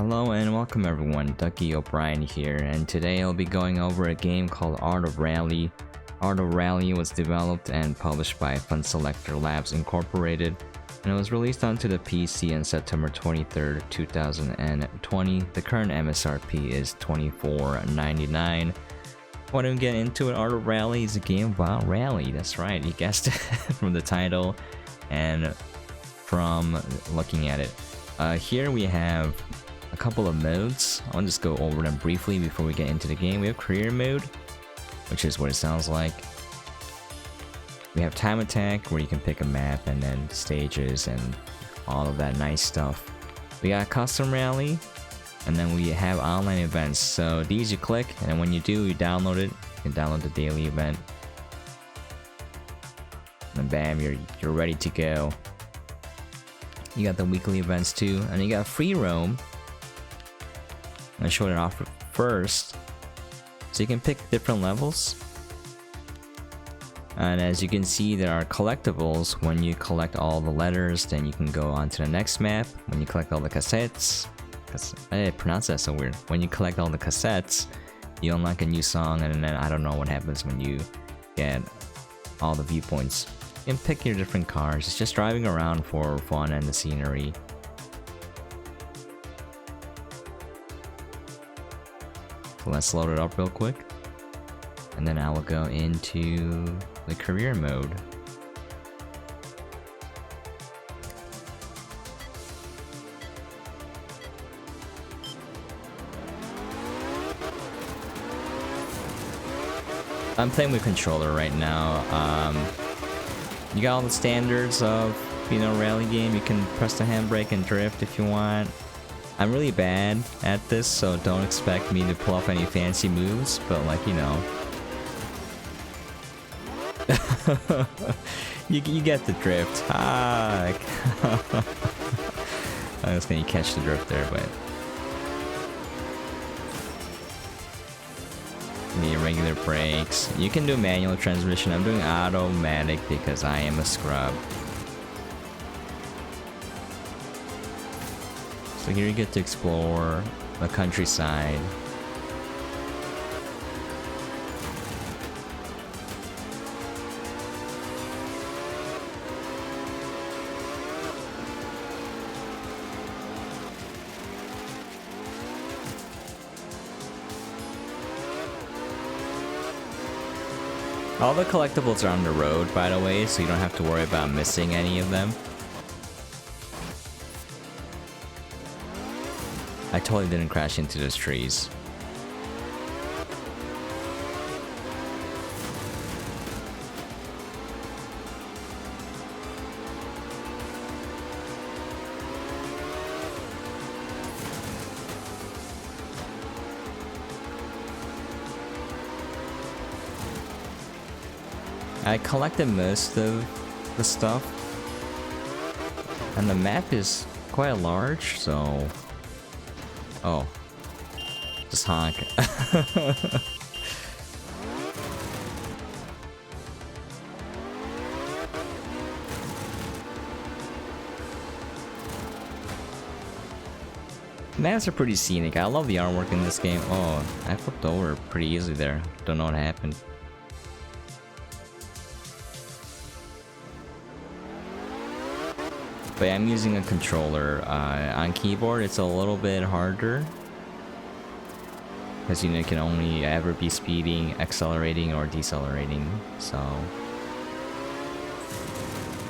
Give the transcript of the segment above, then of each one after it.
Hello and welcome everyone, duckyobrien here, and today I'll be going over a game called Art of Rally. Art of Rally was developed and published by Funselektor Labs Inc, and it was released onto the PC on September 23rd, 2020. The current MSRP is $24.99. Why don't we get into it? Art of Rally is a game about rally, that's right, you guessed it from the title and from looking at it. Here we have a couple of modes. I'll just go over them briefly before we get into the game. We have career mode, which is what it sounds like. We have time attack, where you can pick a map and then stages and all of that nice stuff. We got custom rally, and then we have online events. So these you click, and when you do, you download it. You can download the daily event, and bam, you're ready to go. You got the weekly events too, and you got free roam. I'm gonna show it off first, so you can pick different levels. And as you can see, there are collectibles. When you collect all the letters, then you can go on to the next map. When you collect all the cassettes, I pronounce that so weird. When you collect all the cassettes, you unlock a new song, and then I don't know what happens when you get all the viewpoints. You can pick your different cars. It's just driving around for fun and the scenery. So let's load it up real quick, and then I will go into the career mode. I'm playing with controller right now. You got all the standards of, rally game. You can press the handbrake and drift if you want. I'm really bad at this, so don't expect me to pull off any fancy moves, but you get the drift. I was gonna catch the drift there, but need regular brakes. You can do manual transmission. I'm doing automatic because I am a scrub. So here you get to explore the countryside. All the collectibles are on the road, by the way, so you don't have to worry about missing any of them. I totally didn't crash into those trees. I collected most of the stuff, and the map is quite large, so... Oh. Just honk. Maps are pretty scenic. I love the artwork in this game. Oh, I flipped over pretty easily there. Don't know what happened. But I'm using a controller. On keyboard, it's a little bit harder, because you can only ever be speeding, accelerating, or decelerating. So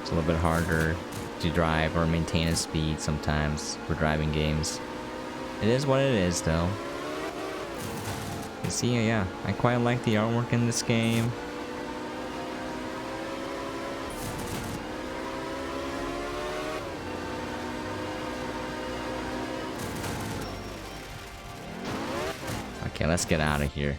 it's a little bit harder to drive or maintain a speed sometimes for driving games. It is what it is, though. You see, yeah, I quite like the artwork in this game. Okay, let's get out of here.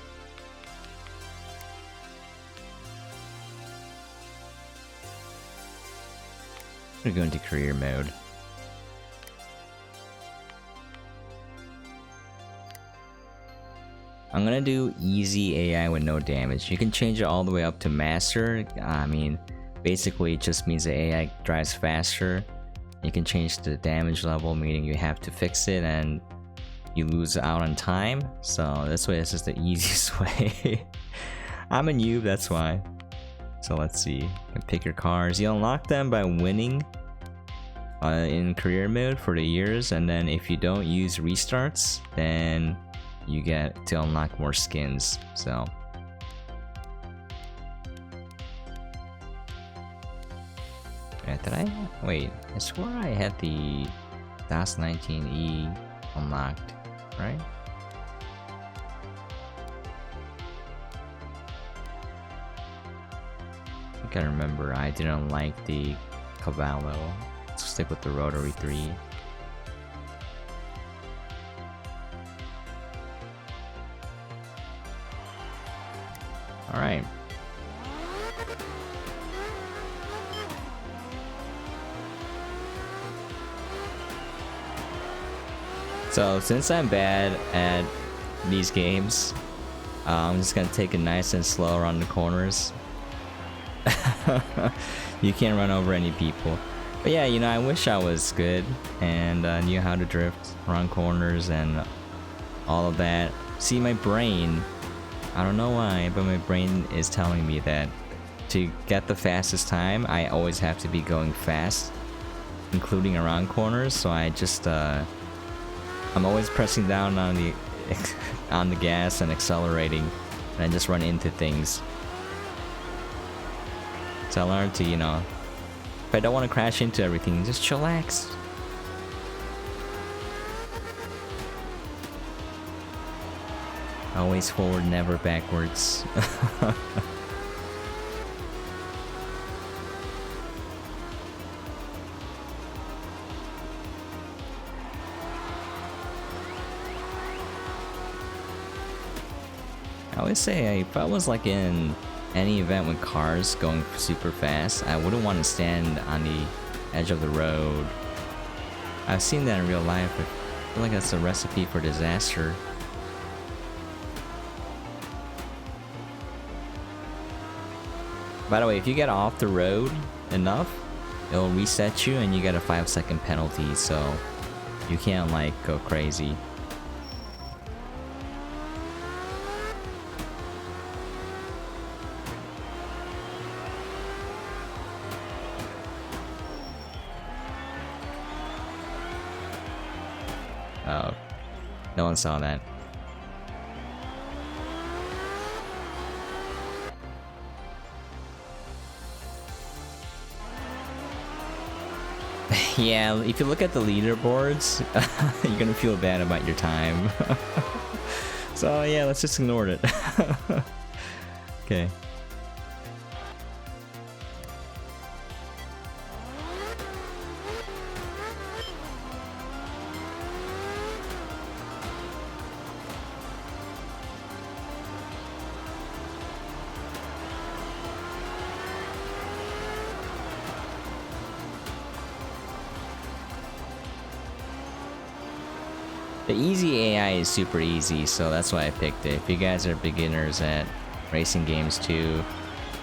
We're going to career mode. I'm gonna do easy AI with no damage. You can change it all the way up to master. I mean, basically it just means the AI drives faster. You can change the damage level, meaning you have to fix it, and you lose out on time. So this way is just the easiest way. I'm a noob, that's why. So let's see. You can pick your cars. You unlock them by winning in career mode for the years, and then if you don't use restarts, then you get to unlock more skins. So yeah, did I wait? I swear I had the DAS 19E unlocked, right? I think I remember I didn't like the Cavallo. Let's stick with the Rotary 3. Alright. So since I'm bad at these games, I'm just gonna take it nice and slow around the corners. You can't run over any people. But yeah, you know, I wish I was good and knew how to drift around corners and all of that. See, my brain, I don't know why, but my brain is telling me that to get the fastest time, I always have to be going fast, including around corners. So I just, I'm always pressing down on the on the gas and accelerating, and I just run into things. So I learned to, you know, if I don't want to crash into everything, just chillax. Always forward, never backwards. I always say, if I was like in any event with cars going super fast, I wouldn't want to stand on the edge of the road. I've seen that in real life. I feel like that's a recipe for disaster. By the way, if you get off the road enough, it'll reset you and you get a 5-second penalty, so you can't like go crazy. Oh, no one saw that. Yeah, if you look at the leaderboards, you're gonna feel bad about your time. So yeah, let's just ignore it. Okay. The easy AI is super easy, so that's why I picked it. If you guys are beginners at racing games too,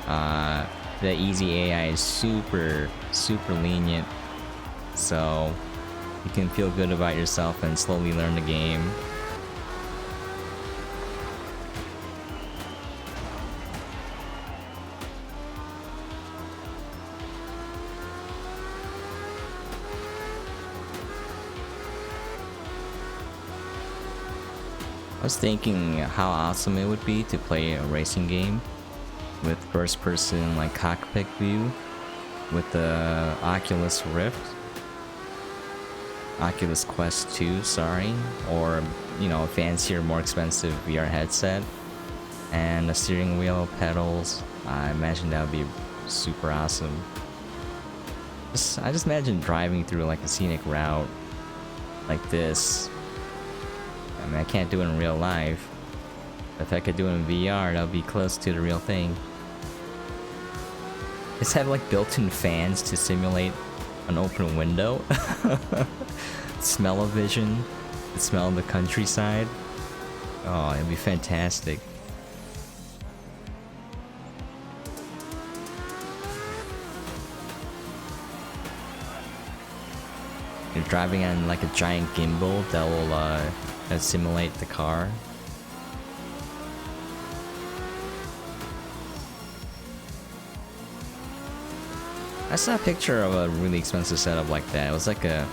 the easy AI is super lenient, so you can feel good about yourself and slowly learn the game. I was thinking how awesome it would be to play a racing game with first-person like cockpit view with the Oculus Rift, Oculus Quest 2, sorry, or you know, a fancier, more expensive VR headset and a steering wheel, pedals. I imagine that would be super awesome. I just imagine driving through like a scenic route like this. I mean, I can't do it in real life. If I could do it in VR, that would be close to the real thing. Just have like built-in fans to simulate an open window. Smell-o-vision, the smell of the countryside. Oh, it'd be fantastic. You're driving on like a giant gimbal that will and simulate the car. I saw a picture of a really expensive setup like that. It was like a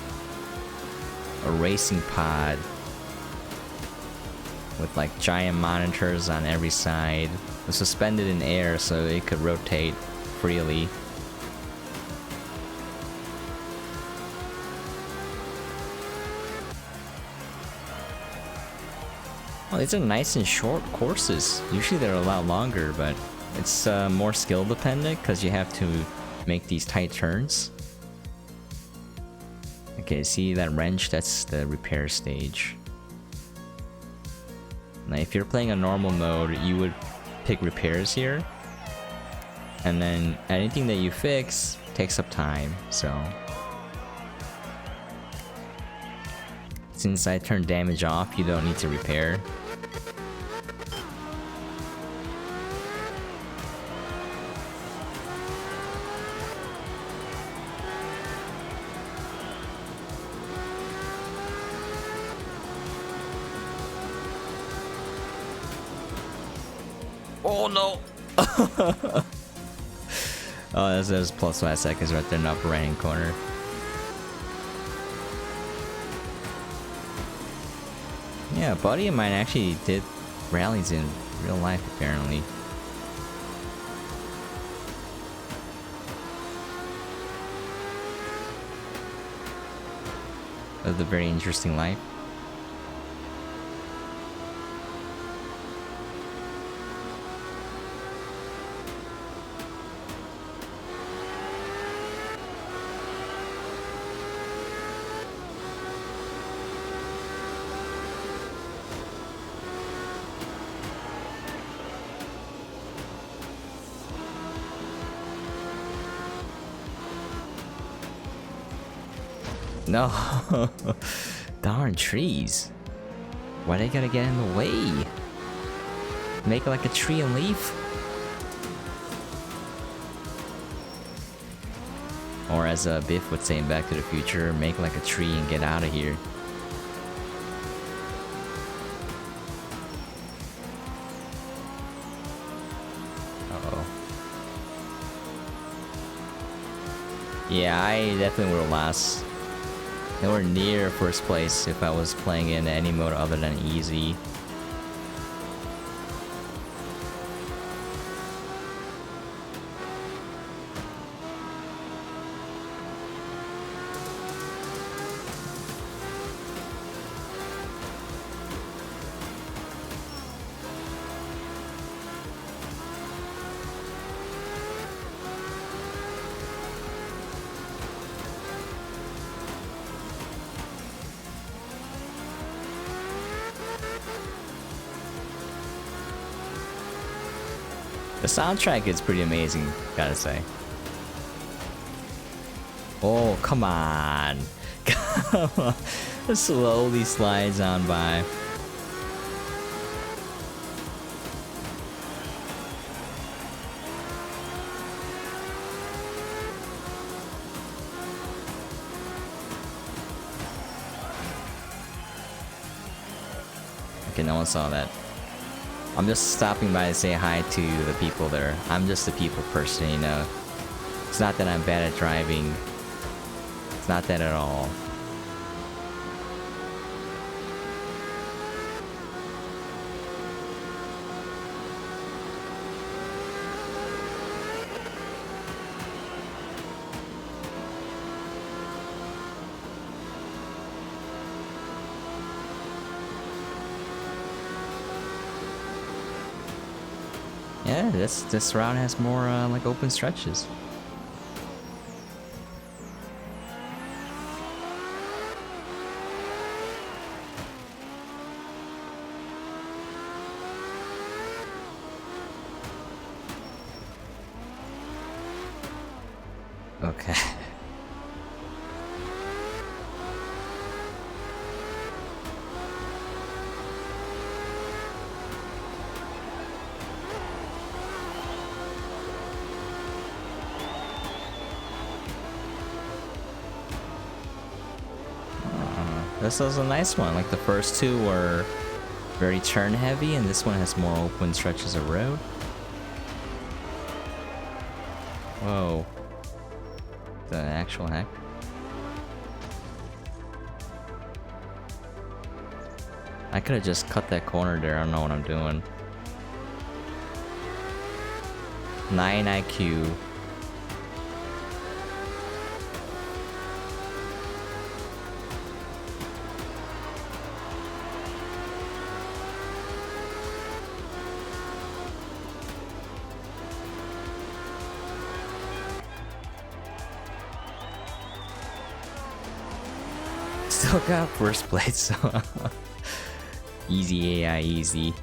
racing pod with like giant monitors on every side. It was suspended in air so it could rotate freely. Well, these are nice and short courses. Usually they're a lot longer, but it's more skill dependent because you have to make these tight turns. Okay, see that wrench? That's the repair stage. Now, if you're playing a normal mode, you would pick repairs here. And then anything that you fix takes up time, so. Since I turned damage off, you don't need to repair. Oh no! Oh, that's plus 5 seconds right there in the upper right hand corner. Yeah, a buddy of mine actually did rallies in real life, apparently. Lived a very interesting life. No. Darn trees. Why they gotta get in the way? Make like a tree and leaf? Or as Biff would say in Back to the Future, make like a tree and get out of here. Uh-oh. Yeah, I definitely would have lost. Nowhere near first place if I was playing in any mode other than easy. The soundtrack is pretty amazing, gotta say. Oh, come on. Come on. It slowly slides on by. Okay, no one saw that. I'm just stopping by to say hi to the people there. I'm just a people person, you know. It's not that I'm bad at driving. It's not that at all. Yeah, this route has more like open stretches. Okay. This was a nice one. Like the first two were very turn heavy, and this one has more open stretches of road. Whoa. The actual heck? I could have just cut that corner there. I don't know what I'm doing. 9 IQ. Still got first place, so easy AI, easy.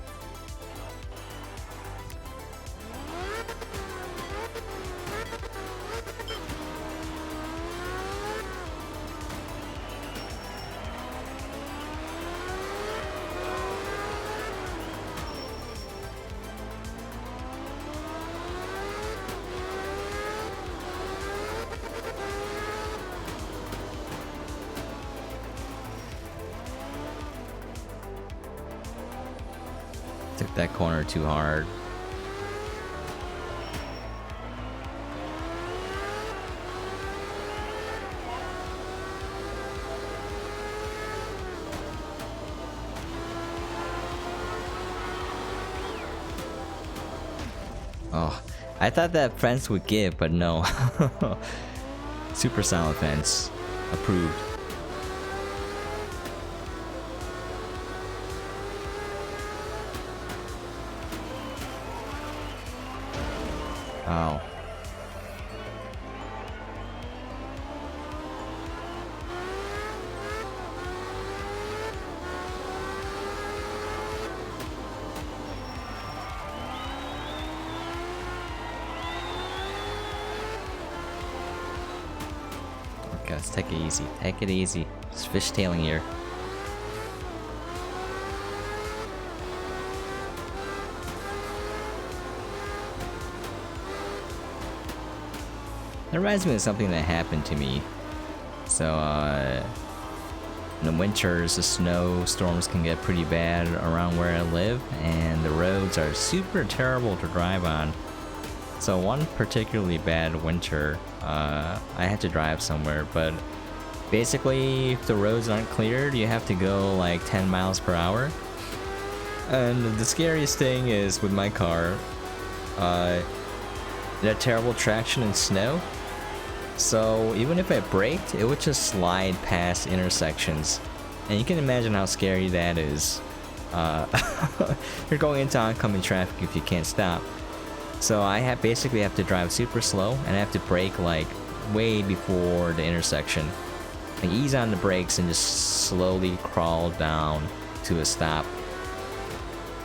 Took that corner too hard. Oh, I thought that fence would give, but no. Super solid fence. Approved. Oh. Okay, let's take it easy. Take it easy. Just fishtailing here. That reminds me of something that happened to me. So, in the winters, the snowstorms can get pretty bad around where I live, and the roads are super terrible to drive on. So one particularly bad winter, I had to drive somewhere, but basically, if the roads aren't cleared, you have to go like 10 miles per hour. And the scariest thing is with my car, it had terrible traction in snow. So even if I braked, it would just slide past intersections. And you can imagine how scary that is. You're going into oncoming traffic if you can't stop. So I basically have to drive super slow, and I have to brake like way before the intersection. Like ease on the brakes and just slowly crawl down to a stop.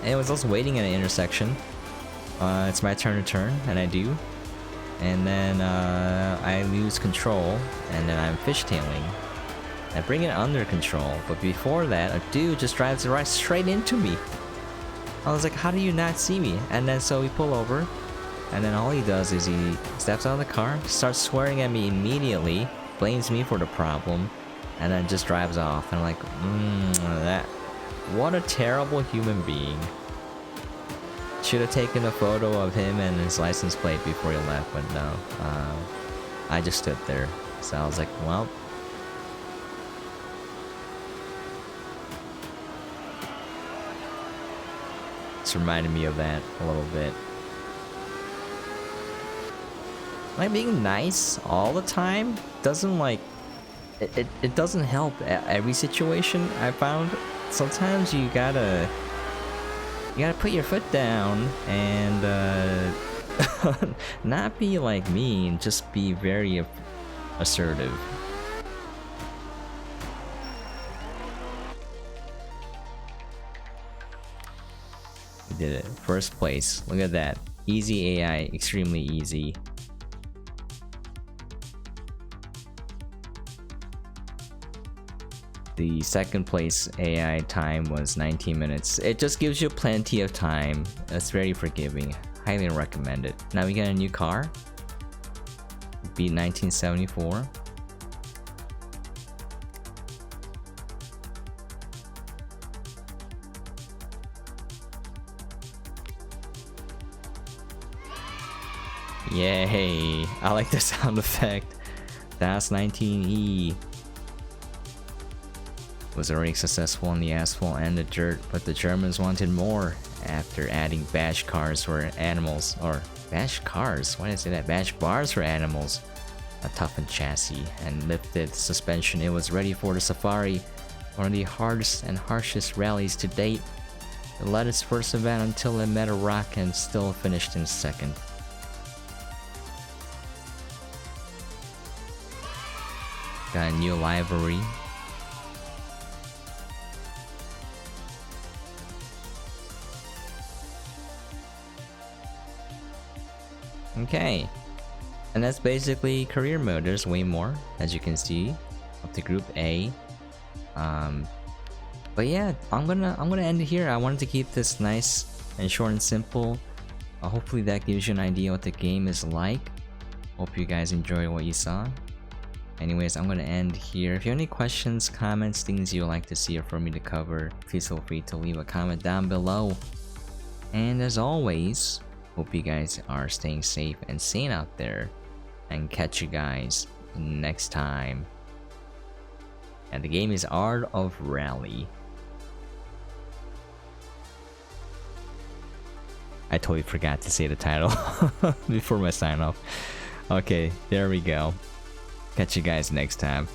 And I was also waiting at an intersection. It's my turn to turn, and I do. And then I lose control, and then I'm fishtailing. I bring it under control, but before that, a dude just drives right straight into me. I was like, how do you not see me? And then so we pull over, and then all he does is he steps out of the car, starts swearing at me immediately, blames me for the problem, and then just drives off. And I'm like, what a terrible human being. Should have taken a photo of him and his license plate before he left, but no. I just stood there. So I was like, well. It's reminded me of that a little bit. Like being nice all the time doesn't like it doesn't help every situation. I found sometimes you gotta put your foot down and not be like mean, just be very assertive. We did it. First place. Look at that. Easy AI, extremely easy. The second place AI time was 19 minutes. It just gives you plenty of time. It's very forgiving. Highly recommend it. Now we got a new car. Beat 1974. Yay! I like the sound effect. Das 19E was already successful on the asphalt and the dirt, but the Germans wanted more after adding bash cars for animals. Or bash cars? Why did I say that? Bash bars for animals. A toughened chassis and lifted suspension. It was ready for the safari. One of the hardest and harshest rallies to date. It led its first event until it met a rock and still finished in second. Got a new livery. Okay, and that's basically career mode. There's way more, as you can see, up to Group A. But yeah, I'm gonna end it here. I wanted to keep this nice and short and simple. Hopefully that gives you an idea what the game is like. Hope you guys enjoy what you saw. Anyways, I'm gonna end here. If you have any questions, comments, things you would like to see or for me to cover, please feel free to leave a comment down below. And as always, hope you guys are staying safe and sane out there. And catch you guys next time. And the game is Art of Rally. I totally forgot to say the title before my sign off. Okay, there we go. Catch you guys next time.